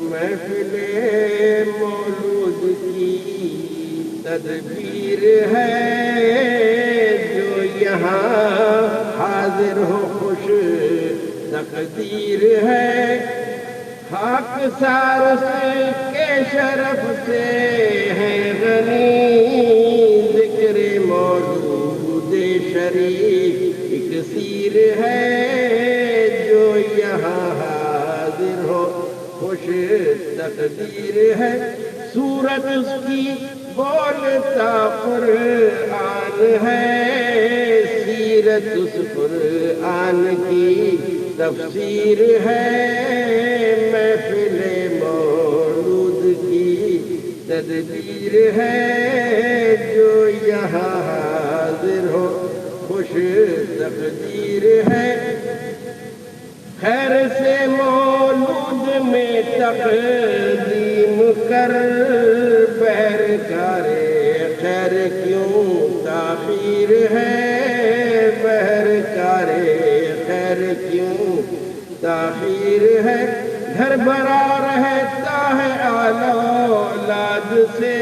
محفل مولود کی تدبیر ہے حاضر ہو خوش تقدیر ہے، خاک سار اس کے شرف سے ہے غنی، ذکر موجود شریف اکسیر ہے، جو یہاں حاضر ہو خوش تقدیر ہے، سورت اس کی بولتا قرآن ہے، سیرت اس قرآن کی تفسیر ہے، محفل مولود کی تدبیر ہے، جو یہاں حاضر ہو خوش تقدیر ہے، خیر سے مولود میں تقدیم کر، بہر کارے خیر کیوں تاخیر ہے، بہر کارے خیر کیوں تاخیر ہے، گھر بھرا رہتا ہے اولاد سے،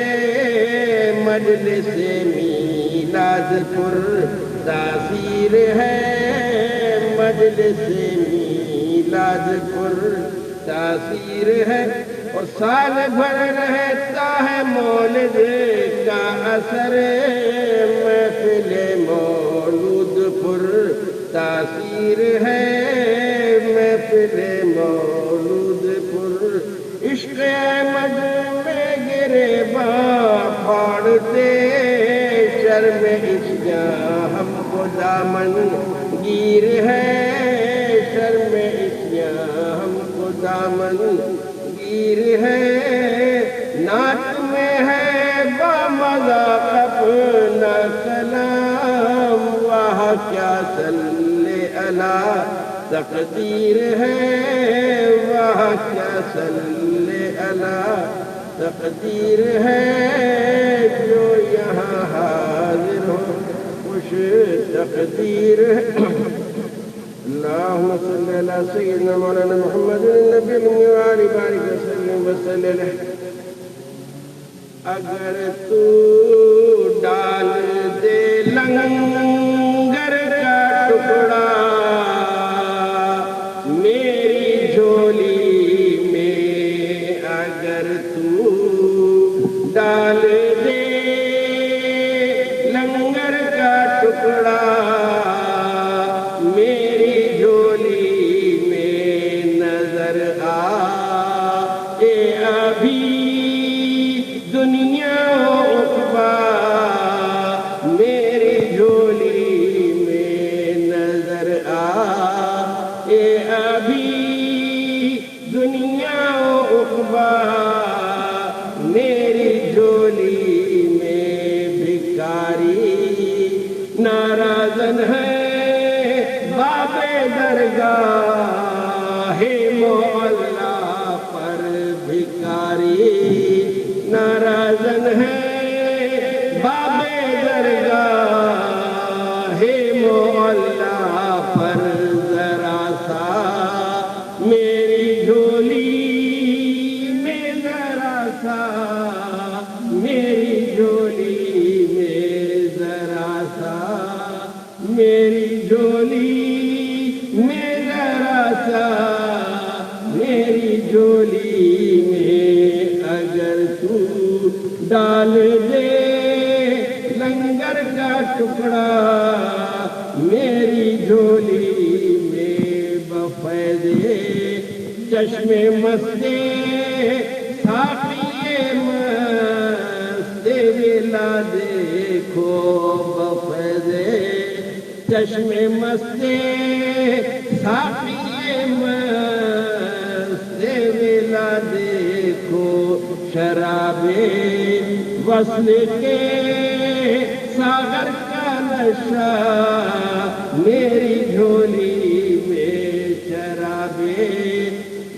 مجلس میلاد پر تاثیر ہے، مجلس میلاد پر تاثیر ہے، اور سال بھر رہتا ہے مولد کا اثر، محفل مولود پر تاثیر ہے، محفل مولود پر، عشق احمد میں گریباں پھاڑتے، شرم عشقیاں ہم کو دامن گیر ہے، شرم عشقیاں ہم کو دامن گیر ہے، نعت میں ہے بامذاق اپنا کلام، واہ کیا صلی علی تقدیر ہے، واہ کیا صلی علی تقدیر ہے، جو یہاں حاضر ہو خوش تقدیر ہے، اللہم صلی علی سیدنا مولانا محمد النبی الامي بارک وسلم وسلم، اگر تو ڈال دے لنگر کا ٹکڑا میری جھولی میں، اگر تو ڈال دے لنگر کا ٹکڑا میری جھولی میں، نظر آئے ابھی دنیا و عقبیٰ میری جھولی میں، نظر آئے ابھی دنیا و عقبیٰ میری جھولی میں، بھکاری ناراضن ہے باب درگاہ مولا پر، بھکاری ناراضن ہے باب درگاہ مولا پر، ذرا سا میری جھولی میں، ذرا سا میری جھولی میں، ذرا سا میری جھولی میں، ذرا سا میری جھولی میں، اگر تو ڈال دے لنگر کا ٹکڑا میری جھولی میں، بفیض چشم مست ساقی مست ولا دیکھو، بفیض چشم مست ساقی مست ولا دیکھو، شراب وصل کے ساغر کا نشہ میری جھولی میں، شراب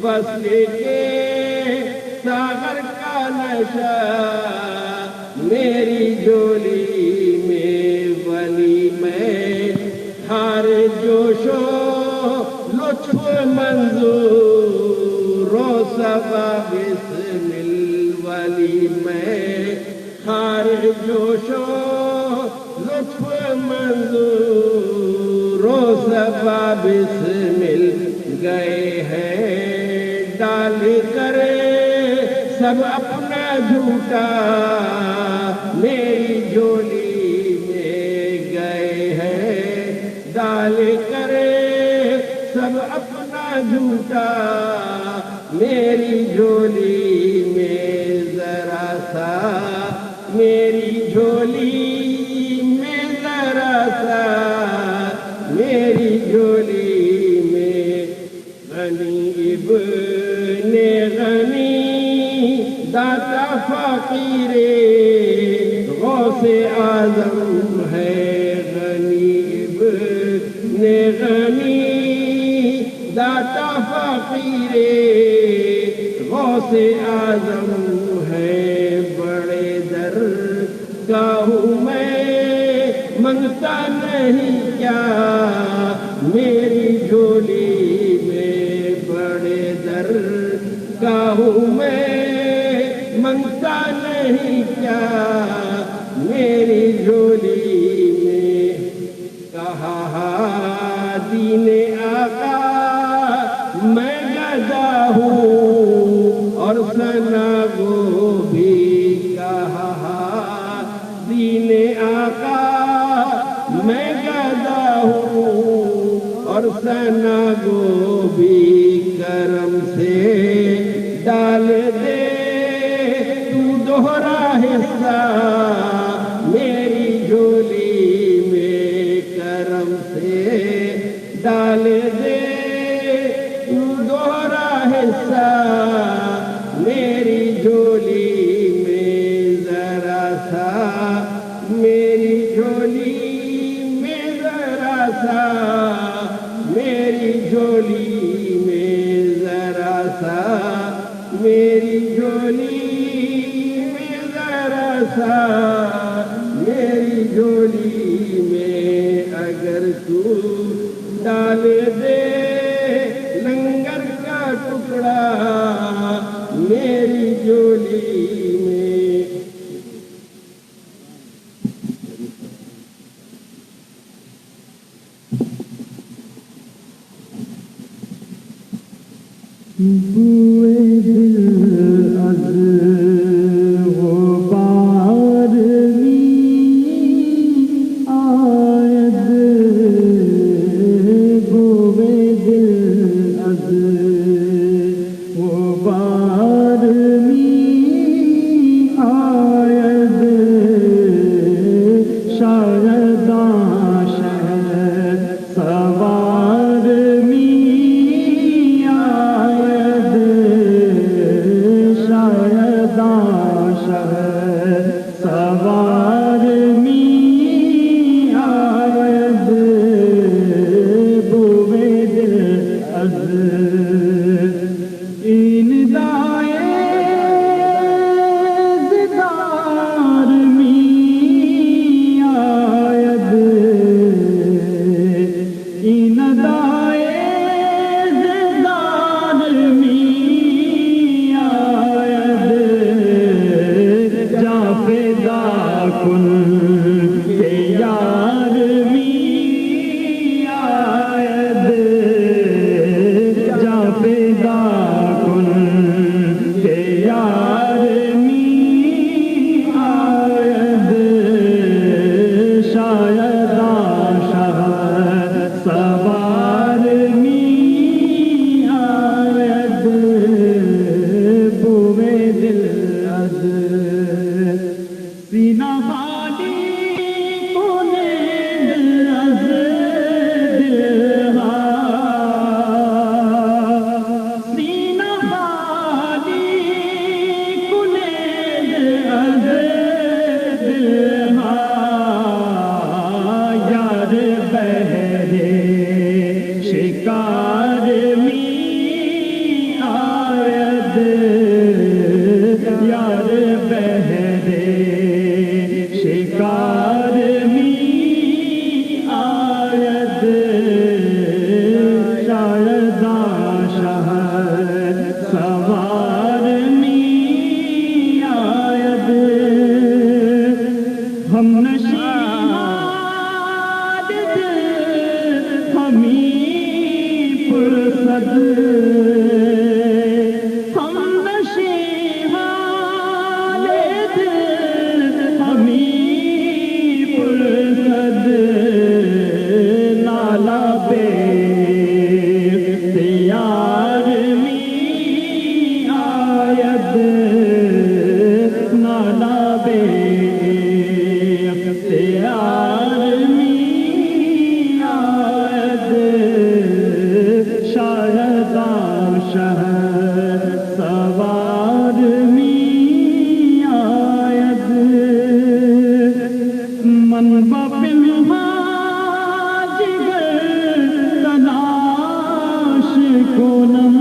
وصل کے ساغر کا نشہ میری جھولی میں، ولی میں ہار جوش و لطف منظور و صبا بسم الولی میں، ہار جوش و لطف منظور و صبا مصطفیٰ بسمل گئے ہیں ڈال کر سب اپنا جھوٹا میری جھولی میں گئے ہیں ڈال کر سب اپنا جھوٹا میری جھولی میں ذرا سا میری جھولی میں ذرا سا میری جھولی میں غنی ابن غنی داتا فقیر غوث اعظم ہے غنی ابن غنی داتا فقیر غوث اعظم ہے بڑے در گاہ میں منگتا نہیں کیا میری جھولی میں بڑے در گاہ میں منگتا نہیں کیا میری جھولی میں کہا دین آقا میں گدا ہوں اور ثنا گو بھی کہا دین آقا میں گدا ہوں اور ثنا گو بھی کرم سے ڈال دے تو دوہرا حصہ میری جھولی میں کرم سے ڈال دے دوہرا حصہ میری جھولی میں ذرا سا میری جھولی میں ذرا سا میری جھولی میں ذرا سا میری جھولی میں ذرا سا میری جھولی میں اگر تو ڈال دے لنگر کا ٹکڑا میری جھولی میں بوئے دل از غبار می آید بوئے دل از غبار می آید شاید شہر سوار می آید پرسد ہم نشے حال دل ہمیں پرسد نالا بے اختیار میں آید نالا بے اختیار میں آید شاہداں شہر سوار میں آید من بپنہا جگر تلاش کنم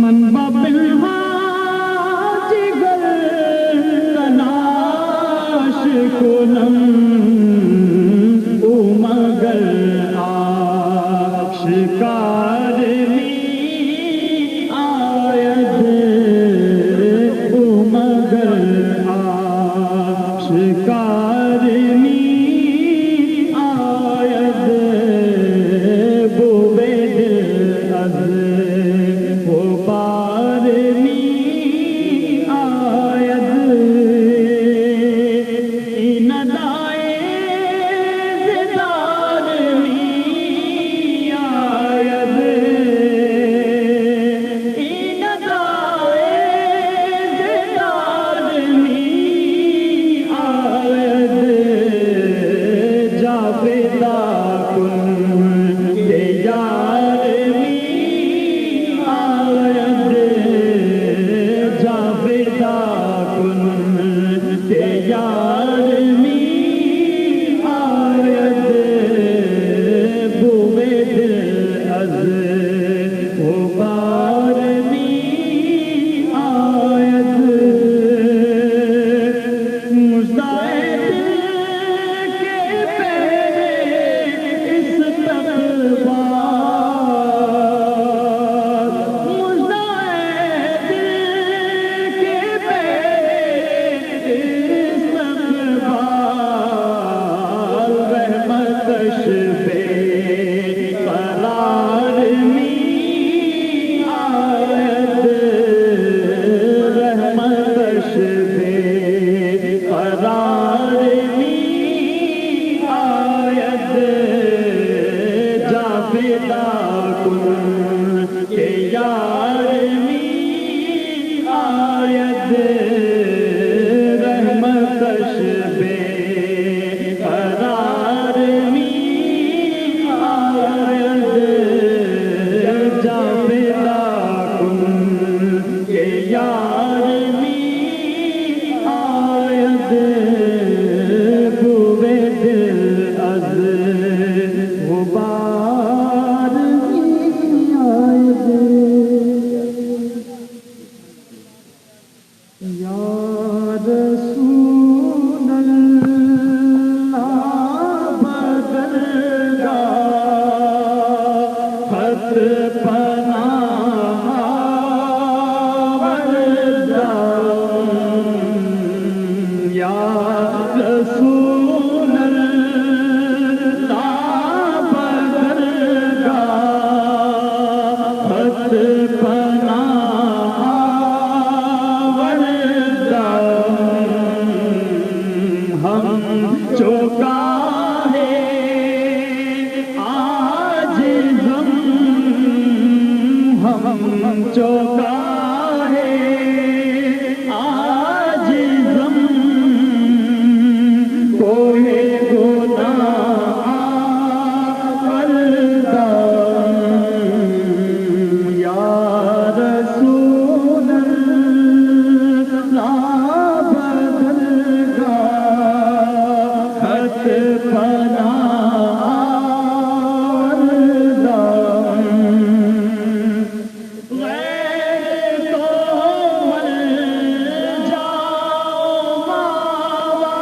من بپنہا جگر تلاش کنم او مگر آشکار میں آید او مگر آشکار میں آید بوے دل از غبار میں آید این ندائے زدار میں آید این ندائے زدار میں آید جا پیدا کن کے یار میں آید جا پیدا کن کے یار میں آید بوے دل از غبار میں آید مجدائے دل کے پہرے استقبال مجدائے دل کے پہرے استقبال رحمتش بے قرار میں آید رحمتش بے قرار میں آید جا پیدا کن کے یار میں آید رحمتش بے قرار میں آید جا پیدا کن کے یار میں آید بوے دل از غبار میں آید یا رسول اللہ بدرگاہ خط پناہ وردم یا رسول اللہ بدرگاہ خط پناہ وردم ہم چوکا ہے آج ہم چوکا ہے آج کوئی گناہ وردم یا رسول اللہ بدرگاہ خط پناہ وردم غیر تو مر جاؤ ماوا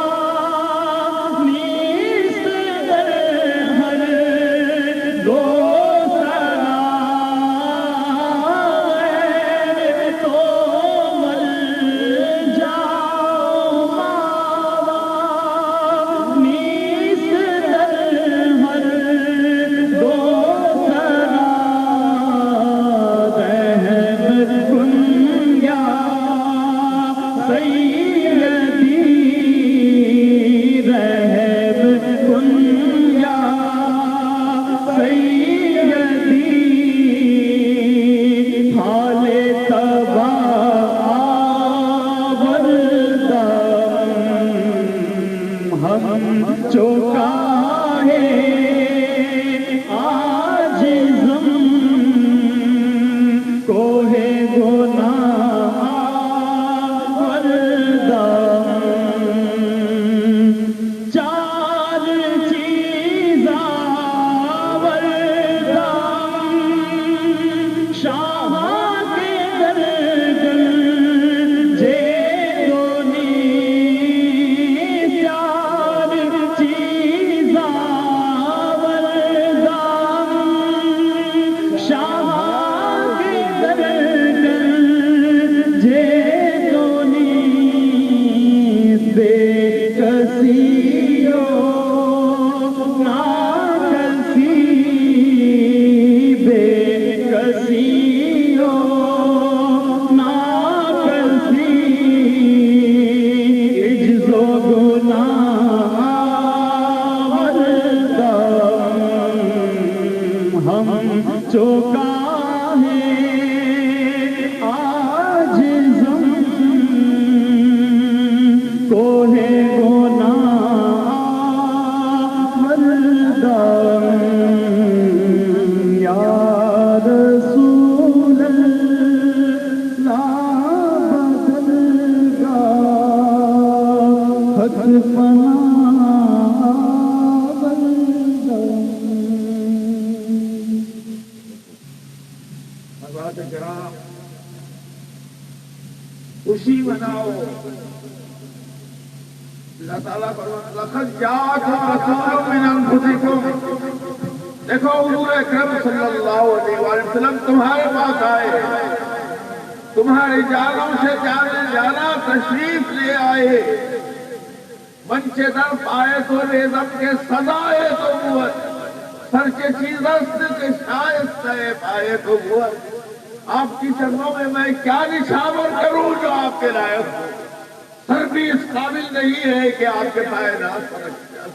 ہم چوکائے عاجزم کوہ گناہ وردم چار چیزاں وردم شاہ کے درگل جے دونی چار چیزاں وردم شاہ کے درگل جے دونی بے کسیو نا کسی بے کسیو نا کسی عجز و گناہ وردم ہم چوکائے عاجزم کوہ گناہ وردم یا رسول اللہ بدلگاہ حق پناہ وردم حضرات کرام خوشی مناؤ. اللہ تعالیٰ فرماتا ہے لقد جاءکم رسول من انفسکم. دیکھو حضور اکرم صلی اللہ علیہ وسلم تمہارے پاس آئے، تمہاری جانوں سے جانے جانا تشریف لے آئے. منچے در پائے تو ریزم کے سزائے تو موت، سر کے چیزست کے شائستہ پائے تو موت. آپ کی چرنوں میں میں کیا نشاور کروں جو آپ کے لائق ہو. سر بھی اس قابل نہیں ہے کہ آپ کے پائے ناز فرق جائے.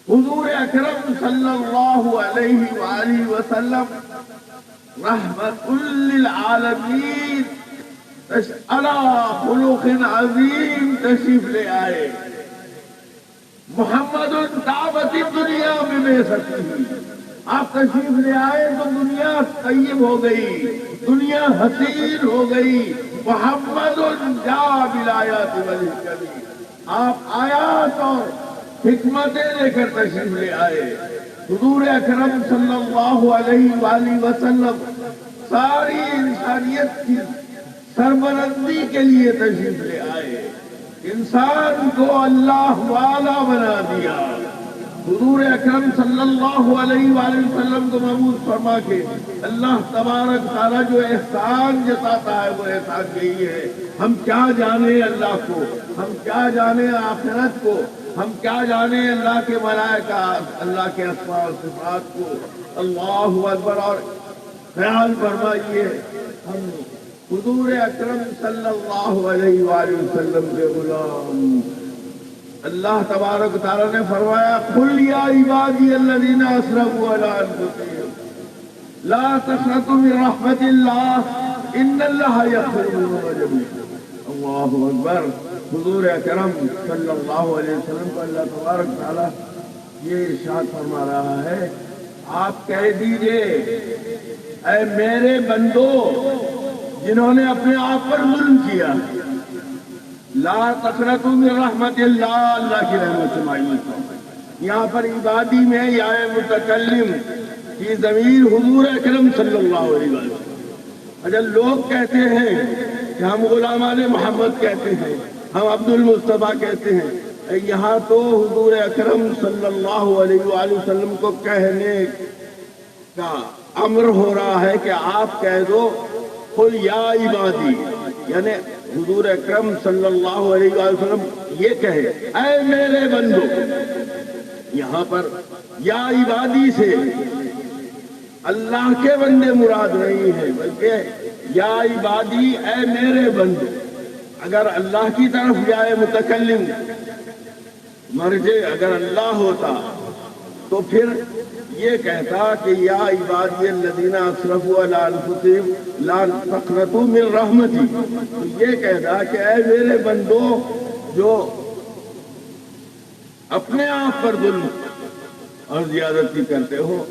حضور اکرم صلی اللہ علیہ وآلہ وسلم رحمت للعالمین علی خلق عظیم تشریف لے آئے. محمد دعوت دنیا میں بے سکتی. آپ تشریف لے آئے تو دنیا طیب ہو گئی، دنیا حسین ہو گئی. محمد جا بالآیات والحکم. آپ آیات اور حکمتیں لے کر تشریف لے آئے. حضور اکرم صلی اللہ علیہ وآلہ وسلم ساری انسانیت کی سربلندی کے لیے تشریف لے آئے. انسان کو اللہ والا بنا دیا. حضور اکرم صلی اللہ علیہ وآلہ وسلم کو مبعوث فرما کے اللہ تبارک تعالیٰ جو احسان جتاتا ہے وہ احسان یہی ہے. ہم کیا جانے اللہ کو، ہم کیا جانے آخرت کو، ہم کیا جانے اللہ کے ملائکہ، اللہ کے اسماء و صفات کو. اللہ اکبر. اور خیال فرمائیے ہم حضور اکرم صلی اللہ علیہ وآلہ وسلم کے غلام. اللہ تبارک تعالیٰ نے فرمایا قل یا عبادی الذین اسرفوا علی انفسہم لا تقنطوا من رحمت اللہ ان اللہ یغفر الذنوب جميعا. اللہ اکبر. حضور اکرم صلی اللہ علیہ وسلم کو اللہ تبارک تعالیٰ یہ ارشاد فرما رہا ہے آپ کہہ دیجئے اے میرے بندو جنہوں نے اپنے آپ پر ظلم کیا، لا تقنطوا من رحمت اللہ، اللہ کی رحمت سے مایوس ہو. یہاں پر عبادی میں یا متکلم کی ضمیر حضور اکرم صلی اللہ علیہ وسلم. اگر لوگ کہتے ہیں کہ ہم غلامان محمد کہتے ہیں، ہم عبد المصطفیٰ کہتے ہیں، یہاں تو حضور اکرم صلی اللہ علیہ وآلہ وسلم کو کہنے کا امر ہو رہا ہے کہ آپ کہہ دو قل یا عبادی. یعنی حضور اکرم صلی اللہ علیہ وآلہ وسلم یہ کہے اے میرے بندو. یہاں پر یا عبادی سے اللہ کے بندے مراد نہیں ہے بلکہ یا عبادی اے میرے بندو. اگر اللہ کی طرف جائے متکلم مرجع اگر اللہ ہوتا تو پھر یہ کہتا کہ یا عبادی الذین اسرفوا علی انفسہم لا تقنطوا من رحمتی. تو یہ کہتا کہ اے میرے بندو جو اپنے آپ پر ظلم اور زیادتی کرتے ہو،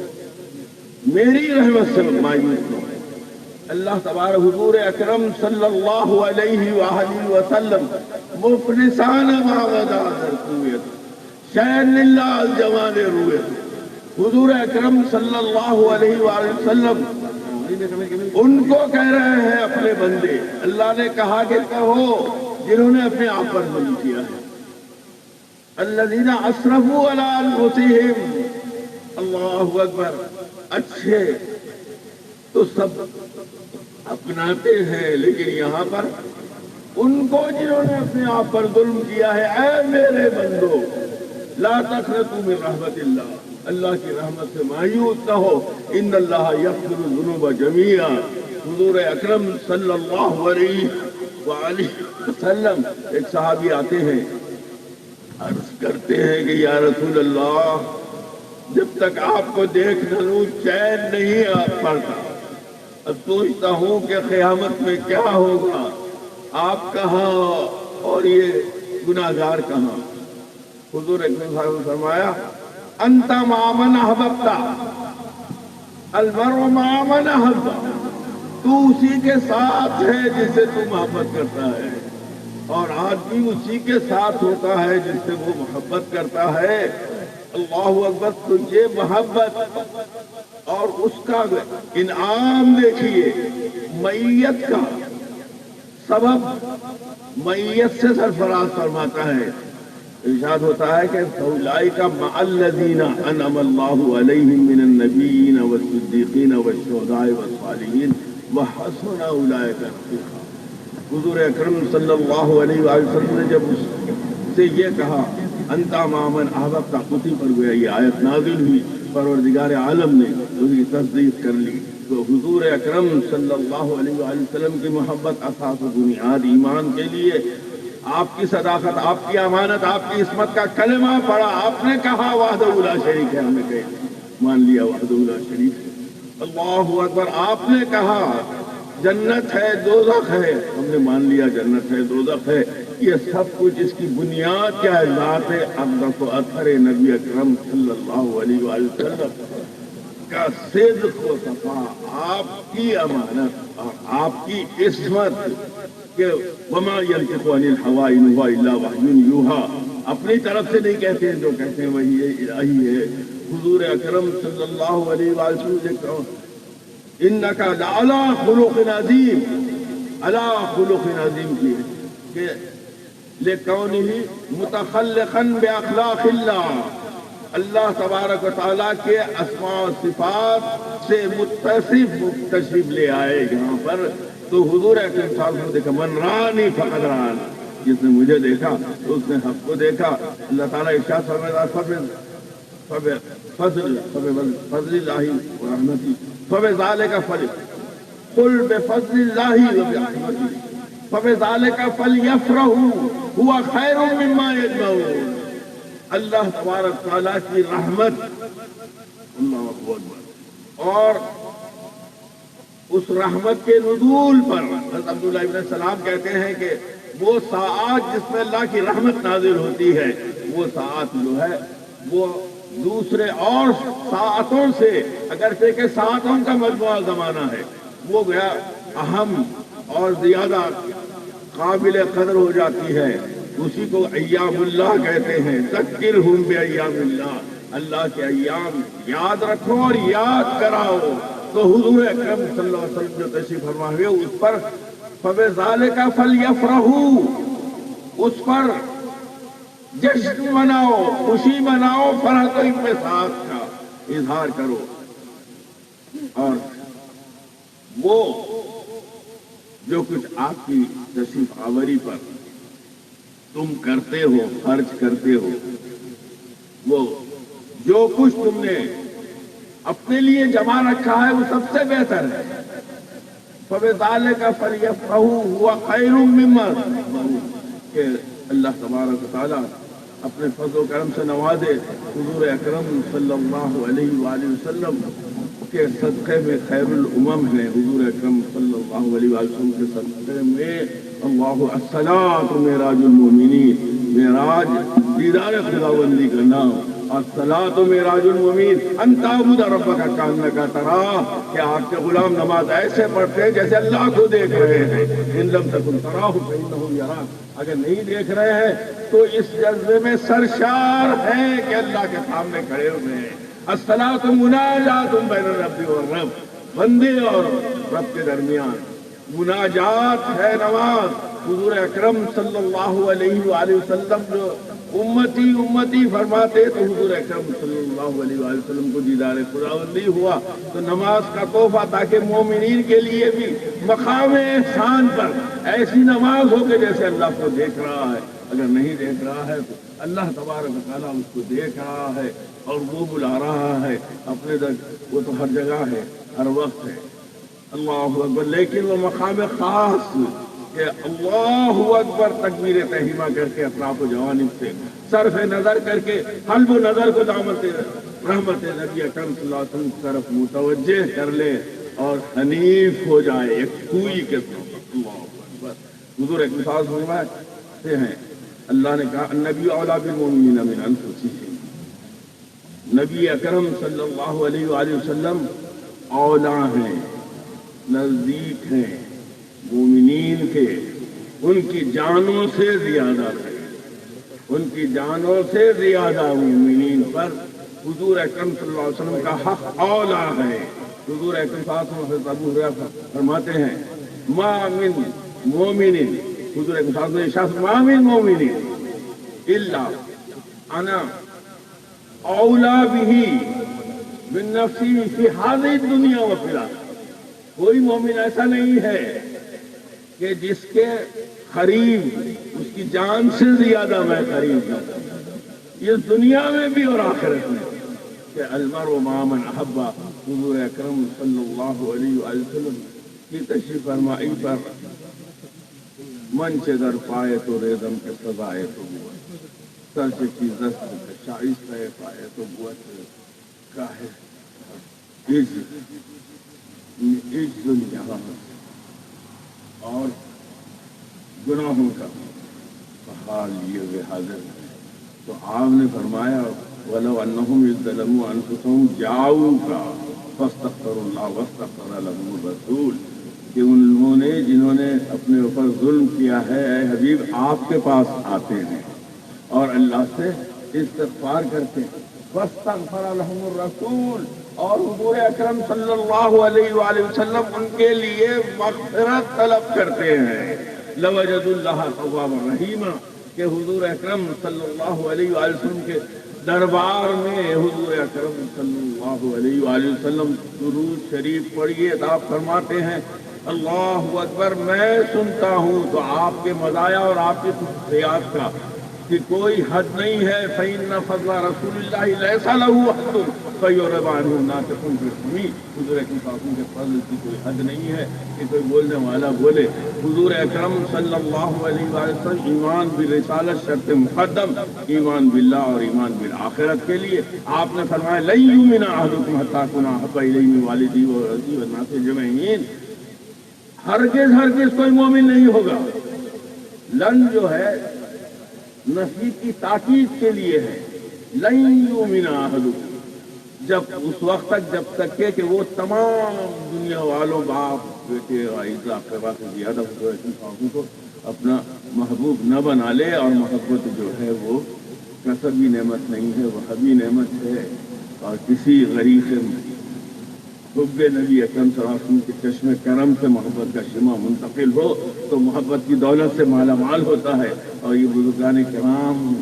میری رحمت سے مایوس ہو۔ اللہ تبارک حضور اکرم صلی اللہ علیہ وآلہ وسلم مفلسان ما غدا در کویت شین اللہ الجوان رویت، حضور اکرم صلی اللہ علیہ وآلہ وسلم ان کو کہہ رہے ہیں اپنے بندے، اللہ نے کہا کہ کہو جنہوں نے اپنے آپ پر ظلم کیا ہے، الذین اسرفوا علی انفسہم، اللہ اکبر۔ اچھے تو سب اپناتے ہیں، لیکن یہاں پر ان کو جنہوں نے اپنے آپ پر ظلم کیا ہے، اے میرے بندو لا تقنطوا من رحمت اللہ، اللہ کی رحمت سے مایوس نہ ہو، ان اللہ یغفر الذنوب جمیعا۔ حضور اکرم صلی اللہ علیہ وآلہ وسلم ایک صحابی آتے ہیں، عرض کرتے ہیں کہ یا رسول اللہ جب تک آپ کو دیکھ نہ لوں چین نہیں پڑتا، اب سوچتا ہوں کہ قیامت میں کیا ہوگا، آپ کہاں اور یہ گناہگار کہاں۔ حضور اکرم صلی اللہ علیہ وسلم فرمایا انت مع من احببت، المرء مع من احب، تو اسی کے ساتھ ہے جس سے تو محبت کرتا ہے، اور آدمی اسی کے ساتھ ہوتا ہے جس سے وہ محبت کرتا ہے۔ اللہ اکبر۔ تو یہ محبت اور اس کا انعام دیکھیے، معیت کا سبب معیت سے سرفراز فرماتا ہے، ارشاد ہوتا ہے کہ اولئک مع الذین انعم اللہ علیہم من النبیین والصدیقین والشہداء والصالحین وحسن اولئک رفیقا۔ حضور اکرم صلی اللہ علیہ وسلم نے جب اس سے یہ کہا انتا مع من احببت، اسی پر گویا یہ آیت نازل ہوئی، پروردگار عالم نے اس کی تصدیق کر لی۔ تو حضور اکرم صلی اللہ علیہ وآلہ وسلم کی محبت اساس و بنیاد ایمان کے لیے، آپ کی صداقت، آپ کی امانت، آپ کی عصمت کا کلمہ پڑھا، آپ نے کہا وحدہ لا شریک ہے، ہم نے کہا مان لیا وحدہ لا شریک ہے، اللہ اکبر۔ آپ نے کہا جنت ہے دوزخ ہے، ہم نے مان لیا جنت ہے دوزخ ہے۔ یہ سب کچھ اس کی بنیاد کیا ہے؟ ذات اقدس و اطہر نبی اکرم صلی اللہ علیہ وآلہ وسلم کا صدق و صفا، آپ کی امانت اور آپ کی عصمت کہ وما ينطق عن الهوى ان هو الا وحی یوحی، اپنی طرف سے نہیں کہتے ہیں، جو کہتے ہیں وہی الہی ہے۔ حضور اکرم صلی اللہ علیہ وآلہ وسلم انک لعلی خلق عظیم، علی خلق عظیم کی کہ لکونہ متخلقا باخلاق اللہ، اللہ تبارک و تعالیٰ کے اسماء و صفات سے متصف تشریف لے آئے یہاں پر۔ تو حضور اکرم صلی اللہ علیہ وسلم دیکھا من رانی فقد ران، جس نے مجھے دیکھا تو اس نے حق کو دیکھا۔ اللہ تعالیٰ ارشاد فرماتا فضل اللہ و رحمتی فبذالک قل بفضل اللہ و برحمتہ فبذالک فلیفرحوا هو خیر مما یجمعون۔ اللہ تبارک تعالیٰ کی رحمت، اللہ اکبر، اور اس رحمت کے نزول پر حضرت عبداللہ ابن السلام کہتے ہیں کہ وہ ساعات جس میں اللہ کی رحمت نازل ہوتی ہے، وہ ساعات جو ہے وہ دوسرے اور ساعتوں سے، اگرچہ کہ ساعتوں کا مجموعہ زمانہ ہے، وہ گیا اہم اور زیادہ قابل قدر ہو جاتی ہے۔ اسی کو ایام اللہ کہتے ہیں، ذکرہم بایام اللہ، اللہ کے ایام یاد رکھو اور یاد کراؤ۔ تو حضور اکرم صلی اللہ علیہ وسلم جو تشریف فرما ہوئے اس پر فبذالک فلیفرحوا، اس پر جشن مناؤ، خوشی مناؤ، فرحت و انبساط کا اظہار کرو۔ اور وہ جو کچھ آپ کی تشریف آوری پر تم کرتے ہو، خرچ کرتے ہو، وہ جو کچھ تم نے اپنے لیے جمع رکھا ہے وہ سب سے بہتر ہے۔ فبذالک فلیفرحوا هو خیر مما یجمعون، کہ اللہ تبارک و تعالیٰ اپنے فضل و کرم سے نوازے حضور اکرم صلی اللہ علیہ وآلہ وسلم کے صدقے میں خیر الامم ہے۔ حضور اکرم صلی اللہ علیہ وآلہ وسلم کے صدقے میں اللہ الصلاۃ معراج المومنین، معراج دیدار خداوندی کا نام، الصلاۃ معراج المؤمن ان تعبد ربک کانک تراہ، کہ آپ کے غلام نماز ایسے پڑھتے ہیں جیسے اللہ کو دیکھ رہے ہیں، ان لم تکن تراہ فانہ یراک، اگر نہیں دیکھ رہے ہیں تو اس جذبے میں سرشار ہیں کہ اللہ کے سامنے کھڑے ہوئے ہیں۔ الصلاۃ مناجات بین الرب والرب، بندے اور رب کے درمیان مناجات ہے نماز۔ حضور اکرم صلی اللہ علیہ وآلہ وسلم جو امتی امتی فرماتے تو حضور اکرم صلی اللہ علیہ وآلہ وسلم کو دیدار خداوندی ہوا تو نماز کا تحفہ، تاکہ مومنین کے لیے بھی مقام احسان پر ایسی نماز ہو کہ جیسے اللہ کو دیکھ رہا ہے، اگر نہیں دیکھ رہا ہے تو اللہ تبارک و تعالیٰ اس کو دیکھ رہا ہے اور وہ بلا رہا ہے اپنے تک، وہ تو ہر جگہ ہے، ہر وقت ہے۔ اللہ اکبر، لیکن وہ مقام خاص کہ اللہ اکبر تکبیر تحریمہ کر کے اطراف و جوانب سے صرف نظر کر کے قلب و نظر کو دعوت رحمت نبی اکرم صلی اللہ علیہ وسلم کی طرف متوجہ کر لے اور حنیف ہو جائے ایک کوئی کے طرف۔ اللہ اکبر۔ حضور ایک مثال فرماتے ہیں، اللہ نے کہا النبی اولیٰ بالمؤمنین من انفسہم، نبی اکرم صلی اللہ علیہ وآلہ وسلم اولیٰ ہیں، نزدیک ہیں مومنین کے، ان کی جانوں سے زیادہ ہے، ان کی جانوں سے زیادہ مومنین پر حضور اکرم صلی اللہ علیہ وسلم کا حق اولیٰ ہے۔ حضور اکرم صلی اللہ علیہ وسلم ابو ہریرہ فرماتے ہیں ما من مومن، حضور اکرم صلی اللہ علیہ وسلم ما من مومن الا انا اولیٰ بہ من نفسی فی ہذہ الدنیا و فی الآخرہ، کوئی مومن ایسا نہیں ہے کہ جس کے قریب اس کی جان سے زیادہ میں قریب ہوں، یہ دنیا میں بھی اور آخرت میں، کہ المرء مع من احب۔ حضور اکرم صلی اللہ علیہ وآلہ وسلم کی تشریف فرمائی پر من چه در پای تو ریزم که سزای تو بود، سر چه کی دست که شایسته پای تو بود، کاهی ایج دنیا اور گناہوں کا حال یہ ہوئے حاضر ہے۔ تو آپ نے فرمایا وَلَوْ أَنَّهُمْ إِذْ ظَلَمُوا أَنفُسَهُمْ جَاءُوكَ فَاسْتَغْفَرُوا اللَّهَ وَاسْتَغْفَرَ لَهُمُ الرَّسُولُ، کہ انہوں نے جنہوں نے اپنے اوپر ظلم کیا ہے اے حبیب آپ کے پاس آتے ہیں اور اللہ سے استغفار کرتے ہیں، وَاسْتَغْفَرَ لَهُمُ الرَّسُولُ، اور حضور اکرم صلی اللہ علیہ وآلہ وسلم ان کے لیے مغفرت طلب کرتے ہیں، لَوَجَدُوا اللَّهَ تَوَّابًا رَحِيمًا، کہ حضور اکرم صلی اللہ علیہ وآلہ وسلم کے دربار میں حضور اکرم صلی اللہ علیہ وآلہ وسلم درود شریف پڑھیے تو آپ فرماتے ہیں اللہ اکبر، میں سنتا ہوں تو آپ کے مزایا اور آپ کی خصوصیات کا کہ کوئی حد نہیں ہے، فَإِنَّ فَضْلَ رَسُولِ اللَّهِ لَيْسَ لَهُ حَدٌّ فَيُعْرَضُ عَنْهُ نَاطِقٌ بِالْحَمِيدِ، حضور اکرم صلی اللہ علیہ وسلم کے فضل کی کوئی حد نہیں ہے کہ کوئی بولنے والا بولے۔ حضور اکرم صلی اللہ علیہ وسلم ایمان بالرسالت شرط مقدم، ایمان باللہ اور ایمان بالآخرت کے لیے آپ نے فرمایا لَن يُؤْمِنَ أَحَدُكُمْ حَتَّىٰ أَكُونَ أَحَبَّ إِلَيْهِ مِنْ وَالِدِهِ وَوَلَدِهِ وَالنَّاسِ أَجْمَعِينَ، ہرگز کوئی مومن نہیں ہوگا۔ لن جو ہے نفی کی تاکید کے لیے ہے، لن یؤمن احدکم، جب اس وقت تک جب تک کہ وہ تمام دنیا والوں باپ بیٹے عائد اقربا سے زیادہ انسانوں کو اپنا محبوب نہ بنا لے، اور محبت جو ہے وہ کسبی نعمت نہیں ہے، وہ حبی نعمت ہے، اور کسی غریق حب نبی اکرم صلی اللہ علیہ وسلم کے چشم کرم سے محبت کا شمع منتقل ہو تو محبت کی دولت سے مالا مال ہوتا ہے۔ اور یہ بزرگان کرام،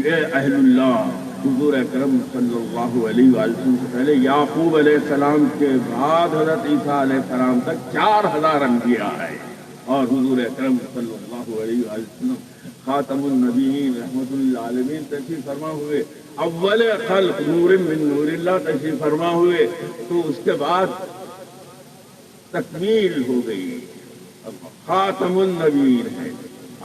یہ اہل اللہ، حضور اکرم صلی اللہ علیہ وآلہ وسلم سے پہلے یعقوب علیہ السلام کے بعد حضرت عیسیٰ علیہ السلام تک 4000 انبیاء ہے، اور حضور اکرم صلی اللہ علیہ وآلہ وسلم خاتم النبیین رحمت للعالمین تشریف فرما ہوئے، اول خلق نور من نور اللہ تشریف فرما ہوئے، تو اس کے بعد تکمیل ہو گئی، خاتم النبیین ہے۔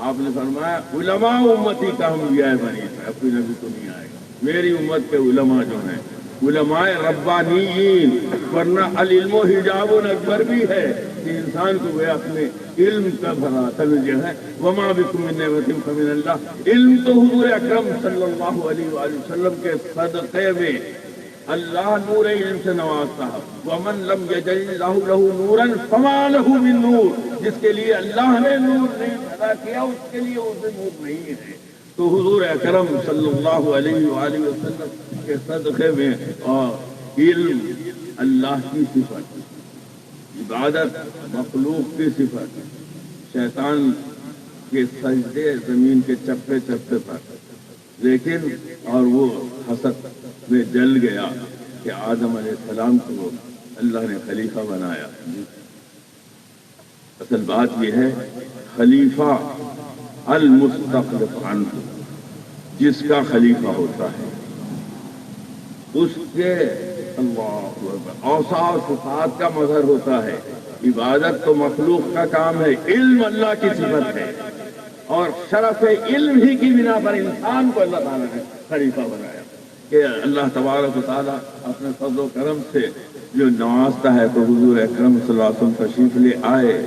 آپ نے فرمایا علماء امتی کا انبیاء بنی ہے، کوئی نبی تو نہیں آئے گا، میری امت کے علماء جو ہیں علماء ربانیین، ورنہ العلم حجاب اکبر بھی ہے، کہ انسان کو وہ اپنے علم کا بھرا تنجہ ہے. وما بکم من نعمت فمن اللہ. علم تو حضور اکرم صلی اللہ علیہ وآلہ وسلم کے صدقے میں اللہ نور علم سے نوازتا ہے. ومن لم یجعل اللہ له نورا فما له من نور. جس کے لیے اللہ نے نور نہیں پیدا کیا اس کے لیے اسے نور نہیں ہے. تو حضور اکرم صلی اللہ علیہ وآلہ وسلم کے صدقے میں اور علم اللہ کی صفت، عبادت مخلوق کی صفت، شیطان کے سجدے زمین کے چپے چپے پر. لیکن اور وہ حسد میں جل گیا کہ آدم علیہ السلام کو اللہ نے خلیفہ بنایا. اصل بات یہ ہے خلیفہ المستخلف عنہ، جس کا خلیفہ ہوتا ہے اس کے اللہ اوصاف صفات کا مظہر ہوتا ہے. عبادت تو مخلوق کا کام ہے، علم اللہ کی صفت ہے، اور شرف علم ہی کی بنا پر انسان کو اللہ تعالیٰ نے خلیفہ بنایا کہ اللہ تبارک و تعالیٰ اپنے فضل و کرم سے جو نوازتا ہے. تو حضور اکرم صلی اللہ علیہ وسلم تشریف لے آئے.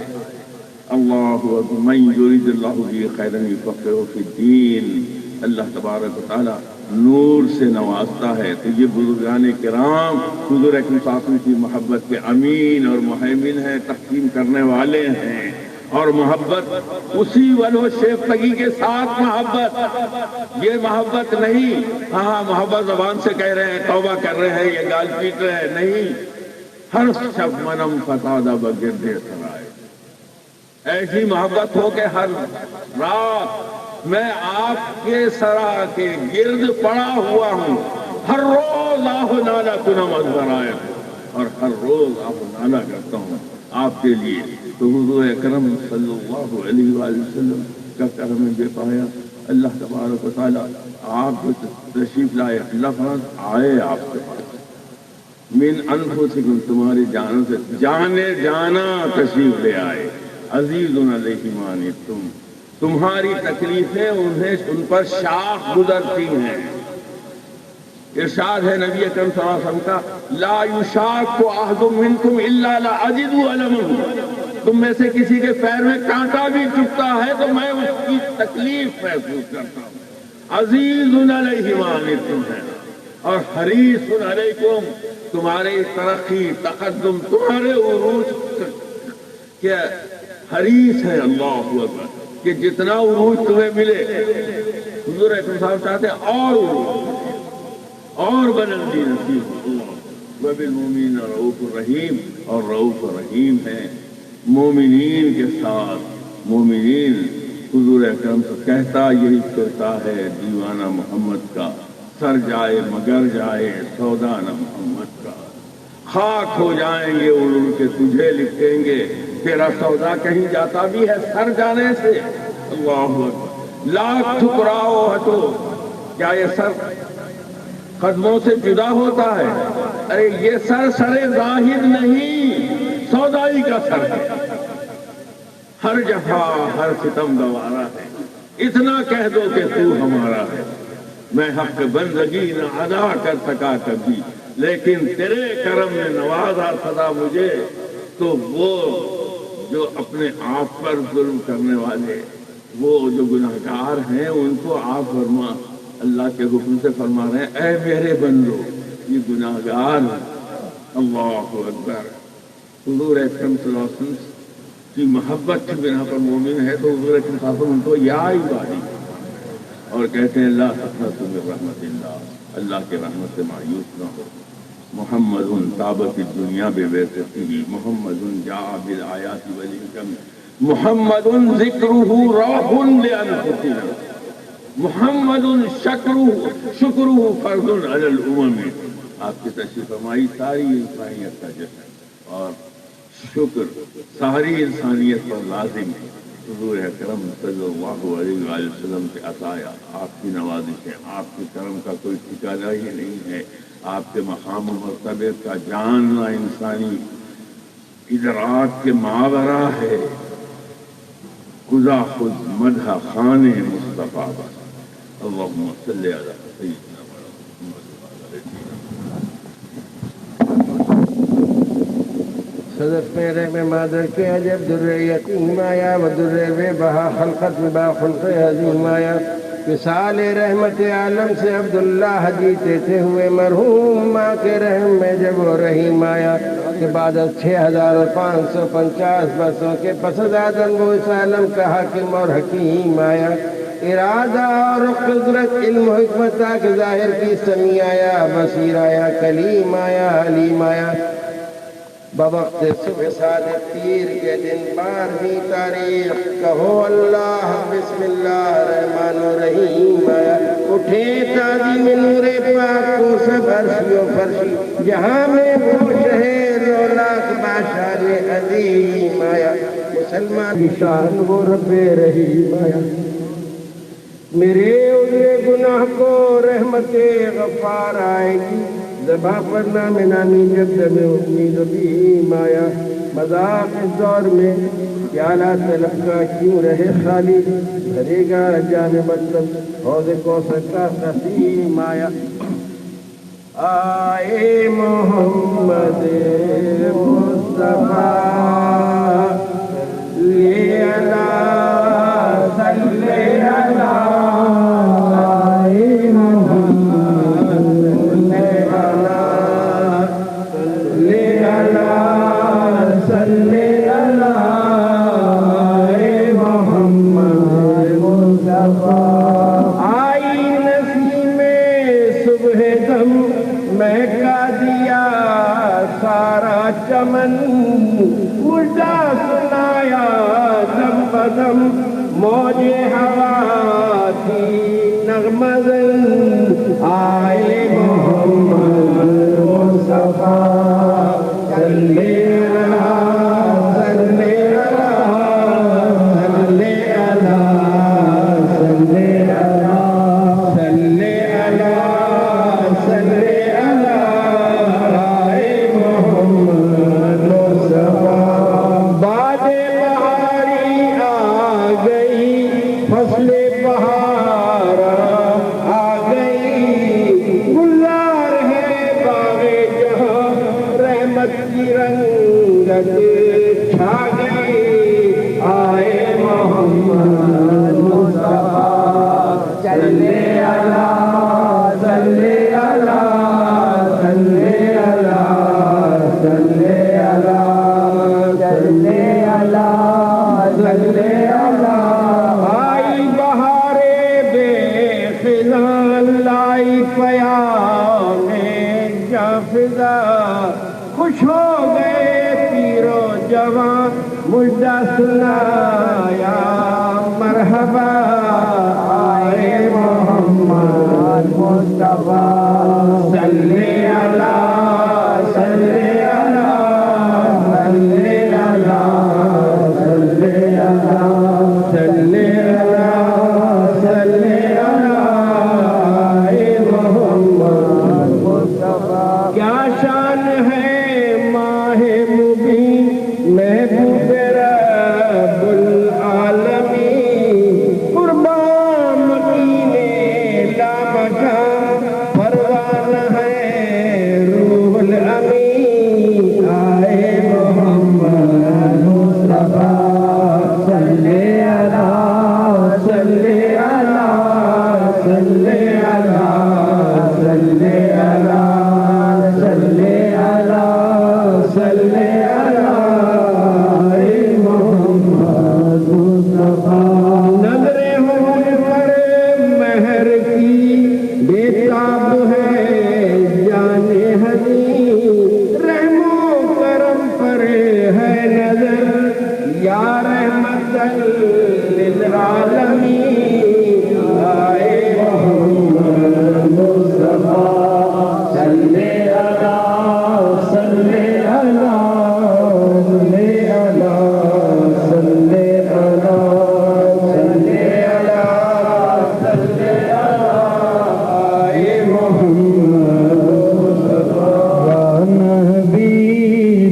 اللہ من یرید اللہ بہ خیرا یفقہہ فی الدین. اللہ تبارک و تعالیٰ نور سے نوازتا ہے. تو یہ بزرگان کرام حضور اکرم صلی اللہ علیہ وسلم کی محبت کے امین اور مہیمن ہیں، تقسیم کرنے والے ہیں. اور محبت اسی ولو شیفتگی کے ساتھ محبت، یہ محبت نہیں ہاں محبت زبان سے کہہ رہے ہیں، توبہ کر رہے ہیں، یہ گال پیٹ رہے ہیں، نہیں. ہر شب منم فسادہ بگرد سرائے. ایسی محبت ہو کہ ہر رات میں آپ کے سرا کے گرد پڑا ہوا ہوں، ہر روز آہ نالا کنم از برائے، اور ہر روز آہ نالا کرتا ہوں آپ کے لیے. تو حضور اکرم صلی اللہ علیہ وآلہ وسلم کا کرم بے پایا. اللہ تبارک و تعالیٰ آپ کو تشریف لائے. اللہ فرماتا آئے آپ کے پاس من انفسکم، تمہاری جانوں سے جانے جانا تشریف لے آئے. عزیز علیہ ما عنتم، تمہاری تکلیفیں ان پر شاخ گزرتی ہیں. ارشاد ہے نبی اکرم صلی اللہ علیہ وسلم کا لا یشاق احد منکم الا لاجد المہ. تم میں سے کسی کے پیر میں کانٹا بھی چبھتا ہے تو میں اس کی تکلیف محسوس کرتا ہوں. عزیز علیہ ما عنتم ہے، اور حریص علیکم، تمہاری ترقی تقدم تمہارے عروج کے حریص ہے. اللہ اکبر کہ جتنا عروج تمہیں ملے. حضور اکرم صاحب چاہتے اور عروج اور بلندی نصیب اللہ. وبالمؤمنین رؤوف الرحیم، اور رؤوف الرحیم ہے مومنین کے ساتھ. مومنین حضور اکرم سے کہتا یہی کرتا ہے دیوانہ محمد کا، سر جائے مگر جائے سودا نہ محمد کا. خاک ہو جائیں گے اڑ کے تجھے لکھیں گے، تیرا سودا کہیں جاتا بھی ہے سر جانے سے. اللہ اکبر. لاکھ ٹھکراؤ ہٹو، کیا یہ سر قدموں سے جدا ہوتا ہے؟ ارے یہ سر ظاہر نہیں، سودائی کا سر ہے. ہر جفا ہر ستم گوارا ہے، اتنا کہہ دو کہ تو ہمارا ہے. میں حق بندگی نہ ادا کر سکا کبھی، لیکن تیرے کرم نے نوازا سدا مجھے. تو وہ جو اپنے آپ پر ظلم کرنے والے، وہ جو گناہگار ہیں، ان کو آپ فرما اللہ کے حکم سے فرما رہے ہیں اے میرے بندو یہ گناہگار ہیں. اللہ اکبر. حضور اکرم صلی اللہ علیہ وسلم کی محبت کی بنا پر مومن ہے تو حضور اکرم صلی اللہ علیہ وسلم ان کو یا عبادی اور کہتے ہیں لا تقنطوا من رحمت اللہ، اللہ کے رحمت سے مایوس نہ ہو. محمد طابت الدنیا ببعثته، محمد جاء بالآیات والحکم، محمد ذکرہ روح لانفسنا، محمد شکرہ فرض علی الامم. آپ کی تشریف فرمائی ساری انسانیت کا جشن اور شکر ساری انسانیت پر لازم ہے. حضور اکرم صلی اللہ علیہ وآلہ وسلم کے عطایا، آپ کی نوازش ہے، آپ کے کرم کا کوئی ٹھکانہ ہی نہیں ہے. آپ کے مقام و مرتبے کا جاننا انسانی ادراک کے ماورا ہے. خدا خود مدح خان مصطفیٰ بس. اللہم صلی علی سیدنا محمد. صدف میں رحم مادر کے عجب در یقین آیا و در بے بہا خلقت با خلق عظیم آیا وصال رحمت عالم سے عبداللہ جیتے تھے ہوئے مرحوم ماں کے رحم میں جب وہ رحیم آیا کہ بعد از 6550 برسوں کے پس از آدم وہ اس عالم کا حاکم اور حکیم آیا ارادہ اور قدرت علم و حکمت کے ظاہر کی سمیع آیا بصیر آیا کلیم آیا علیم آیا بوقت صبح صادق پیر کے دن 12ویں تاریخ کہو اللہ بسم اللہ الرحمن الرحیم آیا اٹھے تعظیم نور پاک کو سب عرشی و فرشی جہاں میں وہ شہر رولاک باشار عظیم آیا مسلمان کی شان وہ رب رحیم آیا میرے عذر گناہ کو رحمت غفار آئے گی زباں پر نام نامی جب دم امید بیم آیا مذاق اس دور میں پیالہ طلب کا کیوں رہے خالی بھرے گا جان مطلب حوض کوثر کا قسیم آیا آئے محمد مصطفیٰ لے اللہ صلی اللہ چمن مجھا سنایا دم بدم موج ہوا تھی نغمہ زن آئے محمد مصطفیٰ صلی اللہ صلی اللہ صلی اللہ صلی اللہ صلی اللہ صلی اللہ آئے محمد باد بہاری آ گئی فصل بہار آ گئی گلزار ہے باغ جہاں رحمت کی رنگت چھا گئی آئے محمد مصطفیٰ صلی اللہ صلی اللہ صلی اللہ صلی آئی بہارے بے خزان لائی پیام جافزہ خوش ہو گئے پیر و جوان مجھا سنایا مرحبا آئے محمد مصطفیٰ صلی اللہ صلی اللہ صلی اللہ صلی اللہ صلی اللہ صلی اللہ اے محمد مصطفیٰ کیا شان ہے ماہ مبین محبوب رب العالمین قربان مکین لامکان پروان ہے روح الامین آئے محمد مصطفیٰ صلی اللہ صلی اللہ صلی اللہ صلی اللہ صلی اللہ صلی اللہ اے محمد مصطفیٰ نظر ہونے پر مہر کی بےتاب ہے جان ہنی رحم و کرم پر ہے نظر یا رحمت للعالمین آئے محمد مصطفیٰ صلی اللہ صلی اللہ صلی اللہ صلی اللہ صلی اللہ صلی اللہ آئے محمد مصطفیٰ یا نبی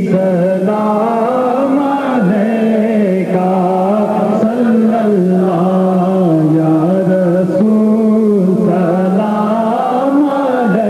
سلام علیکہ صلی اللہ یا رسول سلام علیکہ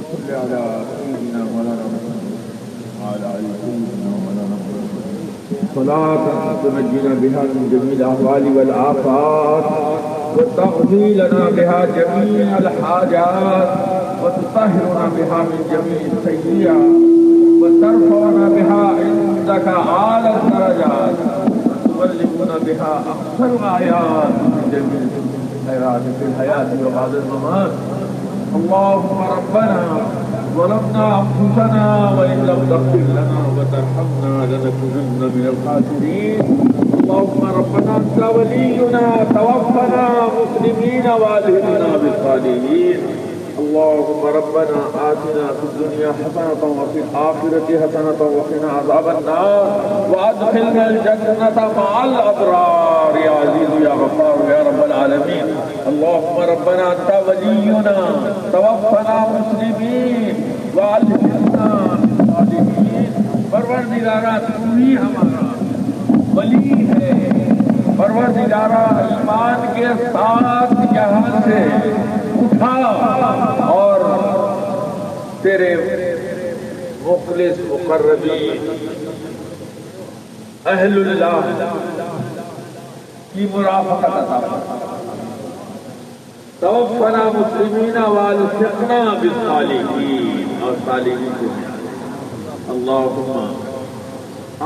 صل على سيدنا مولانا محمد وعلى آل سيدنا مولانا محمد صلاة تنجينا بها من جميع الأهوال والآفات وتقضي لنا بها جميع الحاجات وتطهرنا بها من جميع السيئات وترفعنا بها عندك أعلى الدرجات وتبلغنا بها أقصى الغايات من جميع الخيرات في الحياة وبعد الممات. اللهم ربنا ظلمنا أنفسنا وإن لم تغفر لنا وترحمنا لنكونن من الخاسرين. اللهم ربنا أنت ولينا توفنا مسلمين وألهمنا بالصالحين. اللهم ربنا آتنا في الدنيا حسنة وفي الآخرة حسنة وقنا عذاب النار وأدخلنا الجنة مع الأبرار يا عزيز يا غفار يا رب العالمين. اللهم ربنا أنت ولينا توفنا مسلمين وألهمنا بالصالحين. پروردگارا تو ہی ہمارا ولی ہے. پروردگارا ایمان کے ساتھ یہاں سے اٹھا اور تیرے مخلص مقربین اہل اللہ کی مرافقت عطا فرما. توفنا مسلمین والحقنا بالصالحین اور صالحین کو. اللهم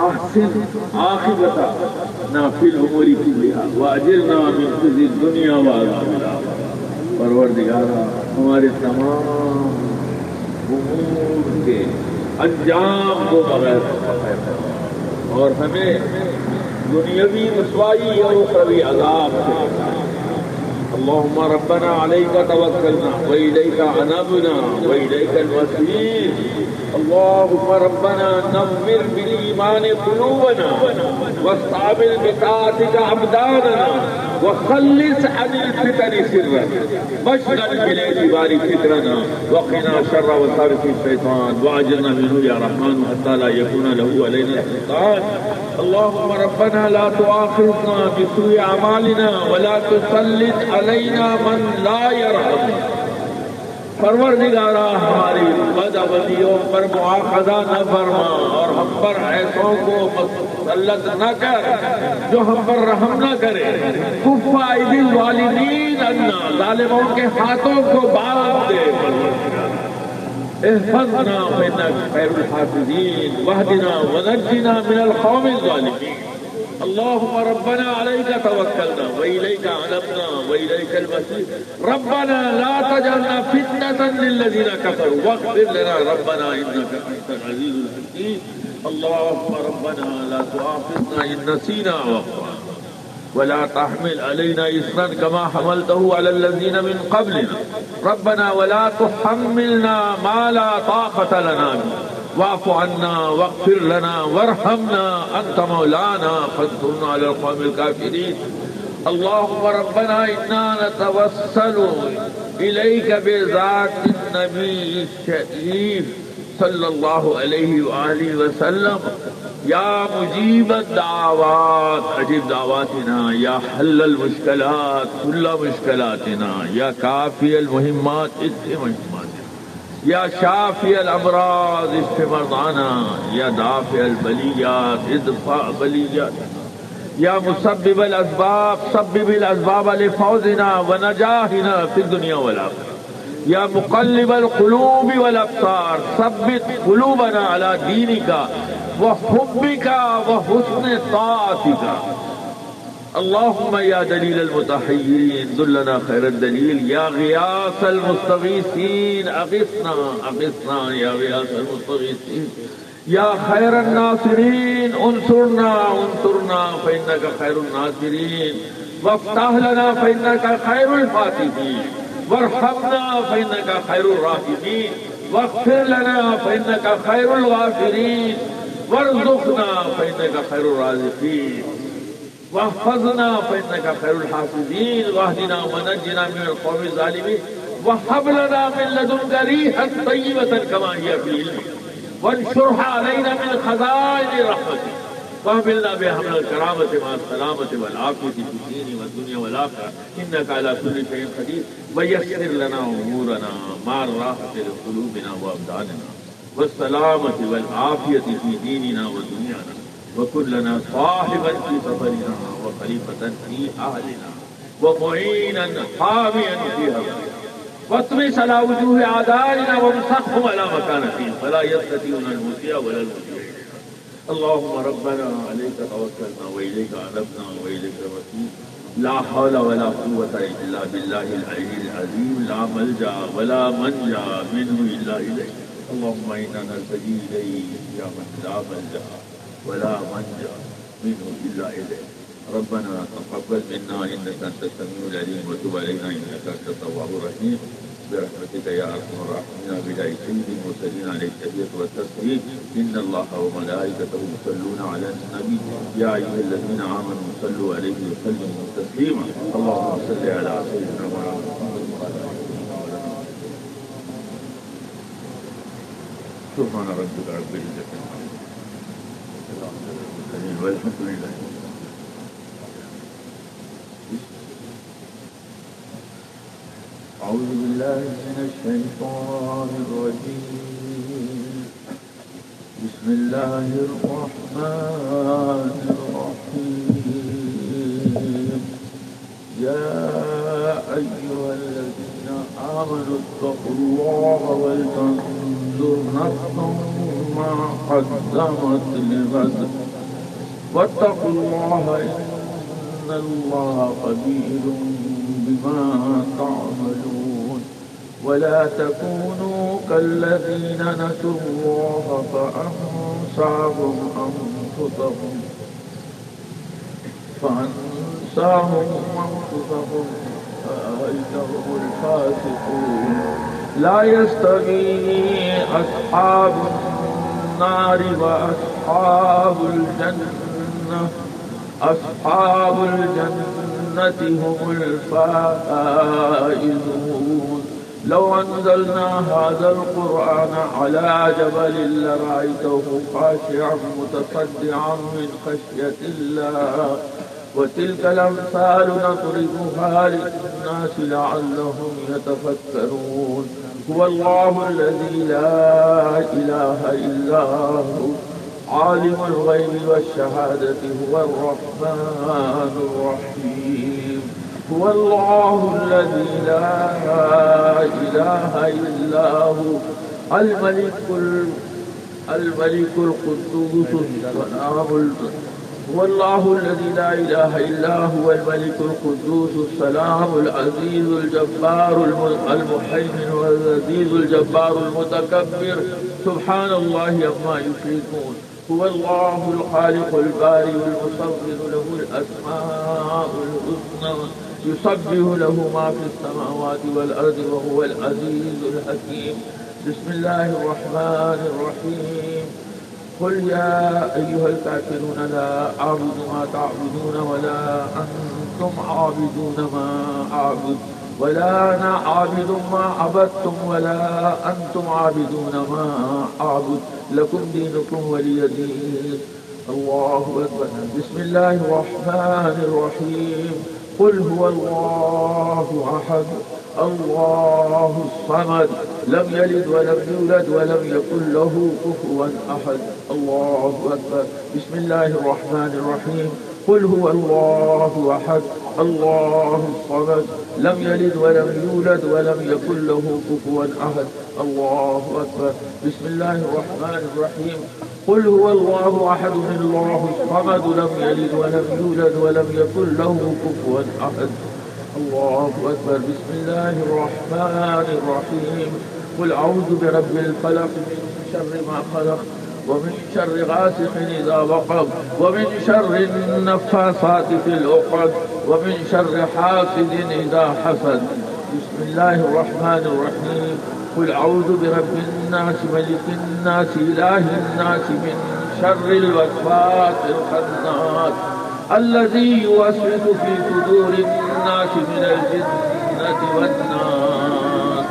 احسن عاقبتنا فی الامور کلها واجرنا من خزي الدنيا وعذاب الاخرة. پروردگارا ہمارے تمام امور کے انجام کو بغیر اور ہمیں دنیاوی رسوائی اور اخروی عذاب سے. اللهم ربنا عليك توكلنا وإليك عنبنا وإليك المصير. اللهم ربنا نور بالإيمان قلوبنا واستعمل بطاعتك أبداننا وخلص عن الفتن سرا واشغل بالاعتبار فكرنا وقنا شر وساوس الشيطان وأجرنا منه يا رحمن حتى لا يكون له علينا سلطان. اللهم ربنا لا تؤاخذنا بسوء أعمالنا ولا تسلط علينا من لا يرحم. پروردگارا ہماری بدعملیوں پر مواخذہ نہ فرما اور ہم پر ایسوں کو مسلط نہ کر جو ہم پر رحم نہ کرے. کف ایدی الظالمین عنا ظالموں کے ہاتھوں کو باندھ دے. احفظنا فإنك خير الحافظين واهدنا ونجنا من القوم الظالمين. اللهم ربنا عليك توكلنا وإليك عنبنا وإليك المصير. ربنا لا تجعلنا فتنة للذين كفروا واغفر لنا ربنا إنك أنت العزيز الحكيم. اللهم ربنا لا تؤاخذنا إن نسينا وأخطأنا ولا تحمل علينا إصرا كما حملته على الذين من قبلنا. ربنا ولا تحملنا ما لا طاقة لنا به واعف عنا واغفر لنا وارحمنا أنت مولانا فانصرنا على القوم الكافرين. اللهم ربنا إنا نتوسل إليك بذات النبي الشريف صلى الله عليه وآله وسلم يا مجيب الدعوات أجب دعواتنا يا حل المشكلات كل مشكلاتنا يا كافي المهمات اشف مهماتنا يا شافي الأمراض اشف مرضانا يا دافع البليات ادفع بلياتنا يا مسبب الأسباب سبب الأسباب لفوزنا ونجاحنا في الدنيا والآخرة. يا مقلب القلوب والأبصار ثبت قلوبنا على دينك وحبك وحسن طاعتك. اللهم يا دليل المتحيرين دلنا خير الدليل. يا غياث المستغيثين أغثنا أغثنا يا غياث المستغيثين. يا خير الناصرين انصرنا انصرنا فإنك خير الناصرين. وافتح لنا فإنك خير الفاتحين. وارحمنا فإنك خير الراحمين. واغفر لنا فإنك خير الغافرين. وارزقنا فإنك خير الرازقين. واحفظنا فإنك خير الحافظين. واهدنا ونجنا من القوم الظالمين. وهب لنا من لدنك ريحا طيبة كما هي في علمك وانشرها علينا من خزائن رحمتك. واحملنا بحمل الكرامة مع السلامة والعافية في الدين والدنيا والآخرة إنك على كل شيء قدير ويسر لنا أمورنا مع الراحة لقلوبنا وأبداننا والسلامة والعافية في ديننا ودنيانا وكن لنا صاحبا في سفرنا وخليفة في أهلنا ومعينا حاميا في هبنا واطمس على وجوه أعدائنا وامسخهم على مكانتهم فلا يستطيعون المسيء ولا المسيء. اللهم ربنا عليك توكلنا وإليك أنبنا وإليك المصير لا حول ولا قوة إلا بالله العلي العظيم لا ملجأ ولا منجا منه إلا إليك. اللهم إنا نلتجي إليك يا من لا ملجأ ولا منجا منه إلا إليك. ربنا تقبل منا إنك أنت السميع العليم وتب علينا إنك أنت التواب الرحيم برحمتك يا أرحم الراحمين بداية سيد المرسلين عليه التحية والتسليم. إن الله وملائكته يصلون على النبي يا أيها الذين آمنوا صلوا عليه وسلموا تسليما. اللهم صل على سيدنا محمد وعلى آله وصحبه. سبحان ربك رب العزة عما يصفون والحمد لله. أعوذ بالله من الشيطان الرجيم. بسم الله الرحمن الرحيم. يا أيها الذين آمنوا اتقوا الله ولتنظر نفس ما قدمت لغد واتقوا الله إن الله خبير بما تعملون. ولا تكونوا كالذين نسوا الله فأنساهم أنفسهم فأولئك هم الفاسقون. لا يستوي أصحاب النار وأصحاب الجنة. أصحاب الجنة هم الفائزون. لو أنزلنا هذا القرآن على جبل لرأيته خاشعا متصدعا من خشية الله. وتلك الأمثال نضربها للناس لعلهم يتفكرون. هو الله الذي لا إله إلا هو عالم الغيب والشهادة هو الرحمن الرحيم. هو الله الذي لا إله إلا هو الملك القدوس السلام. هو الله الذي لا إله إلا هو الملك القدوس السلام العزيز الجبار المهيمن والعزيز الجبار المتكبر. سبحان الله عما يشركون. هو الله الخالق البارئ المصور له الأسماء الحسنى يسبح له ما في السماوات والأرض وهو العزيز الحكيم. بسم الله الرحمن الرحيم. قل يا أيها الكافرون لا أعبد ما تعبدون ولا أنتم عابدون ما أعبد ولا أنا عابد ما عبدتم ولا أنتم عابدون ما أعبد لكم دينكم ولي دين. الله أكبر. بسم الله الرحمن الرحيم. قل هو الله أحد الله الصمد لم يلد ولم يولد ولم يكن له كفوا أحد. الله أكبر. بسم الله الرحمن الرحيم. قل هو الله أحد الله الصمد لم يلد ولم يولد ولم يكن له كفوا أحد. الله أكبر. بسم الله الرحمن الرحيم. قل هو الله أحد الله الصمد لم يلد ولم يولد ولم يكن له كفوا أحد. الله أكبر. بسم الله الرحمن الرحيم. قل أعوذ برب الفلق من شر ما خلق ومن شر غاسق إذا وقب ومن شر النفاثات في العقد ومن شر حاسد إذا حسد. بسم الله الرحمن الرحيم. قل أعوذ برب الناس ملك الناس إله الناس من شر الوسواس الخناس الذي يوسوس في صدور الناس من الجنة والناس.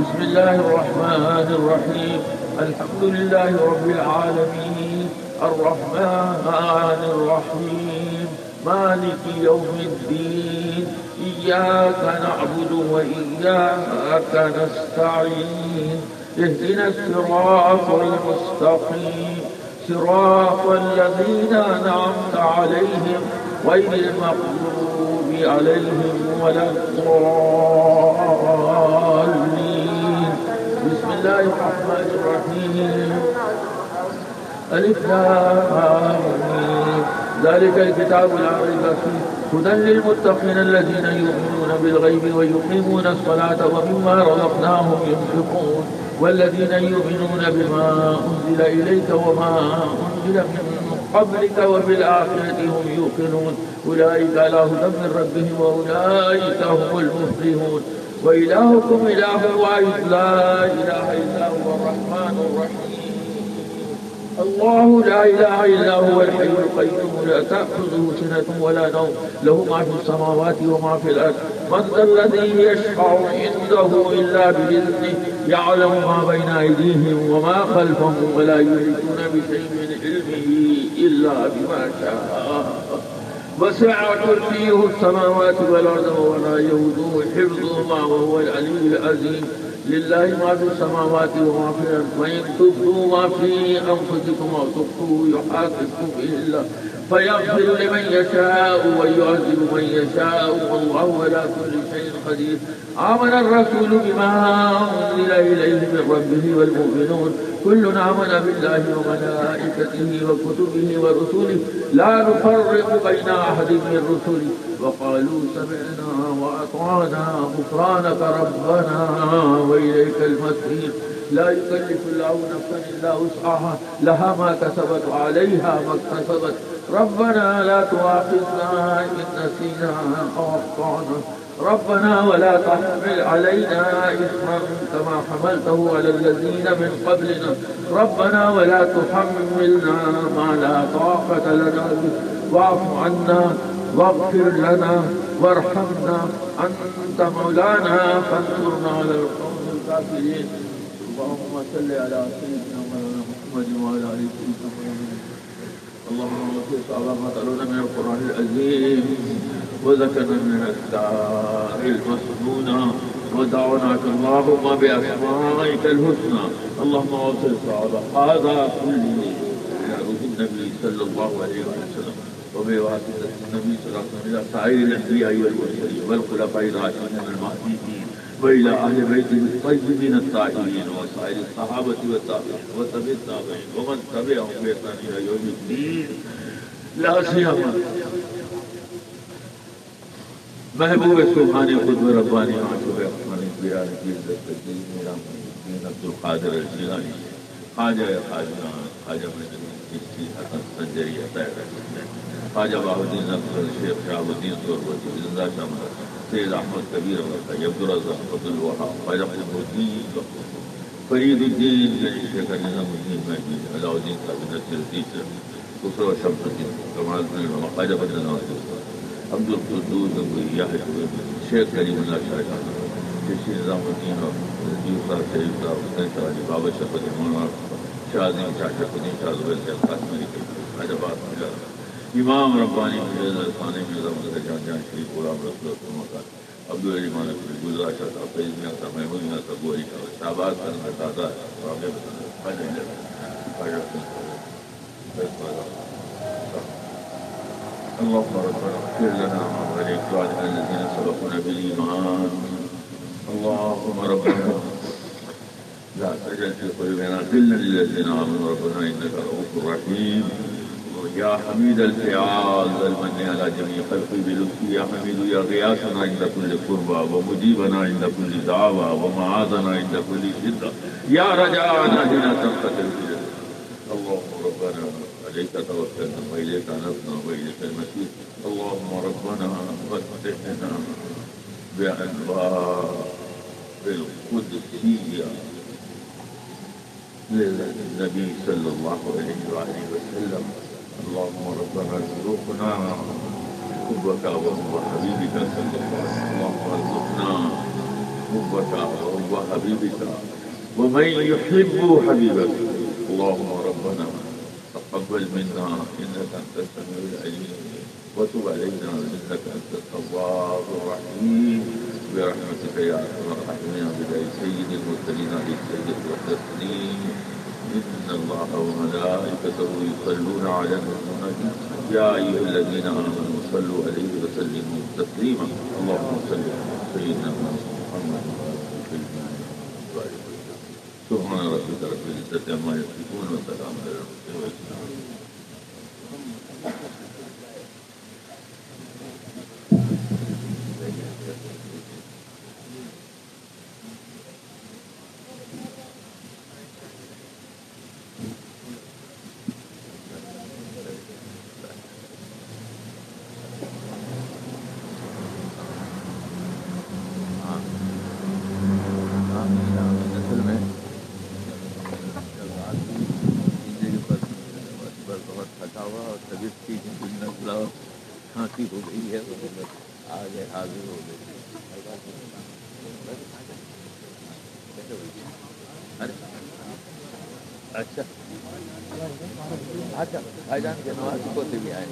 بسم الله الرحمن الرحيم. الحمد لله رب العالمين الرحمن الرحيم مالك يوم الدين إياك نعبد وإياك نستعين اهدنا الصراط المستقيم صراط الذين أنعمت عليهم غير المغضوب عليهم ولا الضالين. بسم الله الرحمن الرحيم. ألف لام ميم ذلك الكتاب لا ريب فيه هدى للمتقين الذين يؤمنون بالغيب ويقيمون الصلاة ومما رزقناهم ينفقون والذين يؤمنون بما أنزل إليك وما أنزل من قبلك وبالآخرة هم يوقنون أولئك على هدى من ربهم وأولئك هم المفلحون. وإلهكم إله واحد لا إله إلا هو الرحمن الرحيم الله لا إله إلا هو الحي القيوم لا تأخذه سنة ولا نوم له ما في السماوات وما في الأرض من ذا الذي يشفع عنده إلا بإذنه يعلم ما بين أيديهم وما خلفهم ولا يحيطون بشيء من علمه إلا بما شاء وسع كرسيه السماوات والأرض ولا يؤوده حفظهما وهو العلي العظيم. لله ما في السماوات وما في الأرض وإن تبدوا ما في أنفسكم أو تخفوه يحاسبكم به الله فيغفر لمن يشاء ويعذب من يشاء والله على كل شيء قدير. آمن الرسول بما أنزل إليه من ربه والمؤمنون كل آمن بالله وملائكته وكتبه ورسله لا نفرق بين أحد من رسله وقالوا سمعنا وأطعنا غفرانك ربنا وإليك المصير. لا يكلف الله نفسا إلا وسعها لها ما كسبت وعليها ما اكتسبت ربنا لا تؤاخذنا إن نسينا أو أخطأنا ربنا ولا تحمل علينا إثما كما حملته على الذين من قبلنا ربنا ولا تحملنا ما لا طاقة لنا به واعف عنا واغفر لنا وارحمنا أنت مولانا فانصرنا على القوم الكافرين. اللهم صل على سيدنا محمد وعلى آل سيدنا محمد. اللهم اغفر صلاه ما تلونا من القرآن العظيم وذكرنا من الأذكار المسنونة ودعوناك اللهم بأسمائك الحسنى. اللهم اغفر صلاه هذا كله بروح النبي صلى الله عليه وسلم وبواسطة النبي صلى الله عليه وسلم إلى سائر الأنبياء والمرسلين والخلفاء الراشدين المهديين وإلى أهل بيته الطيبين الطاهرين وسائر الصحابة والتابعين وتبع التابعين ومن تبعهم بإحسان إلى يوم الدين. لا سيما محبوب سبحانی قطب ربانی عاشق احمد بیان کی عزت تجلیل میرا محمد عبد القادر الجیلانی خواجہ خواجہ خواجہ مجدی حسن سنجری عطا خواجہ بہاؤالدین افضل شیخ شہاب الدین سہروردی زندہ شامل سید احمد کبیر عبد الرزاق عبد الوهاب خواجہ قطب الدین فرید الدین شیخ نظام الدین مہدی علاء الدین صاحب نصیر تیسر خسرو شمس الدین کمال الدین خواجہ بدر نواز عبد القدوس شیخ کریم اللہ شاہ شیخ نظام الدین اور صاحب شریف صاحب حسین شاہ علی بابا شفت مولانا شاہ عظیم شاہ شرف الدین شاہ زبیر شیخ قاسمی حیدرآباد امام ربانی ثانی نظام جان جان شریف غلام رسول مکان عبدالعلی مانک گلزار شاہ صاحب فیض میاں صاحب محمود میاں صاحب گوری شاہ شہباز خان دادا اللهم ربنا اغفر لنا ولإخواننا الذين سبقونا بالإيمان. اللهم ربنا لا تجعل في قلوبنا غلا للذين آمنوا ربنا إنك رؤوف رحيم. يا حميد الفعال ذا المن على جميع خلقه بلطفه يا حميد يا غياثنا عند كل قربى ومجيبنا عند كل دعوى ومعاذنا عند كل شدة يا رجاءنا هنا تنقتل بنا. اللهم ربنا عليك توكلنا وإليك أنبنا وإليك المسير. اللهم ربنا فتحنا بأنوار القدسية للنبي صلى الله عليه وآله وسلم. اللهم ربنا ارزقنا حبك وحب حبيبك صلى الله عليه وسلم. اللهم ارزقنا حبك وحب حبيبك ومن يحب حبيبك. اللهم ربنا تقبل منا إنك أنت السميع العليم وتب علينا إنك أنت التواب الرحيم برحمتك يا أرحم الراحمين بداية سيد المرسلين عليه الصلاة والتسليم إن الله وملائكته يصلون على النبي يا أيها الذين آمنوا صلوا عليه وسلموا تسليما اللهم صل على سيدنا محمد سبحان ربك رب العزة عما يصفون وسلام على المرسلين. کھانسی ہو گئی ہے آگے حاضر ہو گئی. اچھا اچھا بھائی جان کے نواز کو سے بھی آئے.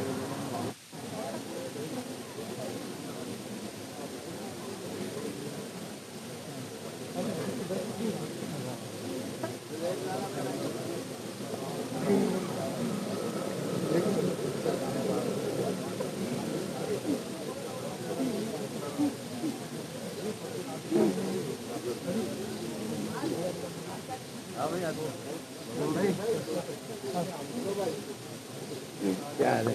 کیا ہے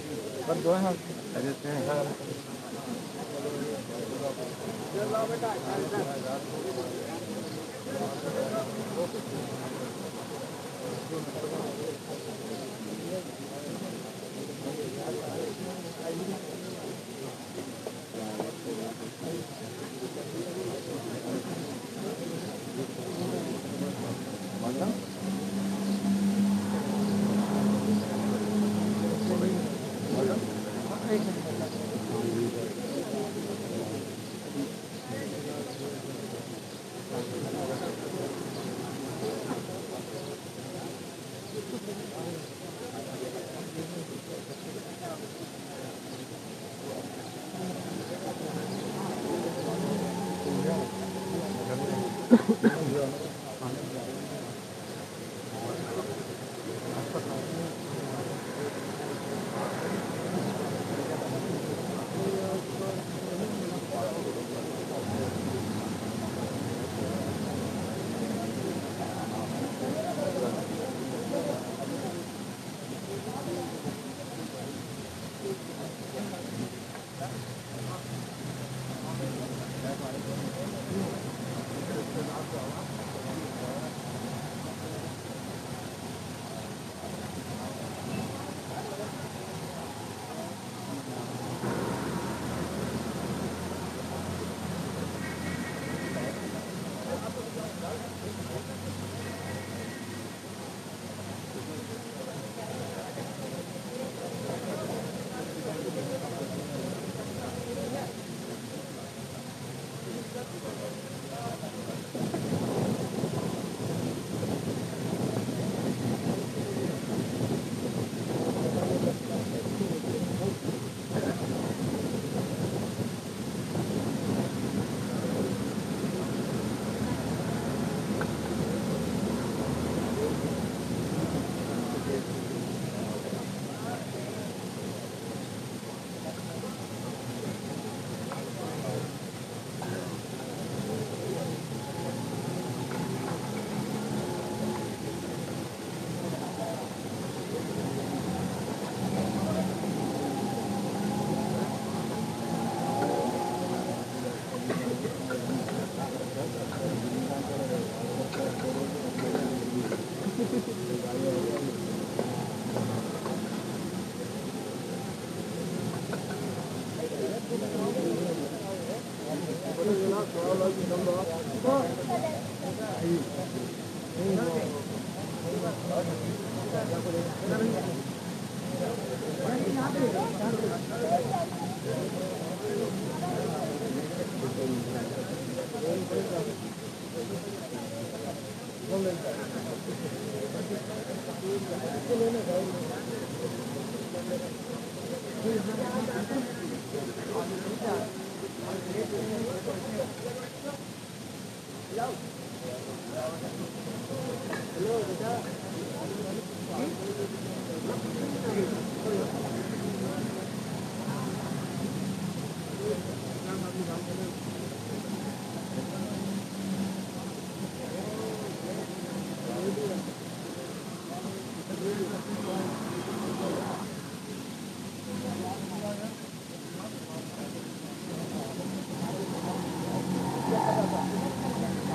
Gracias.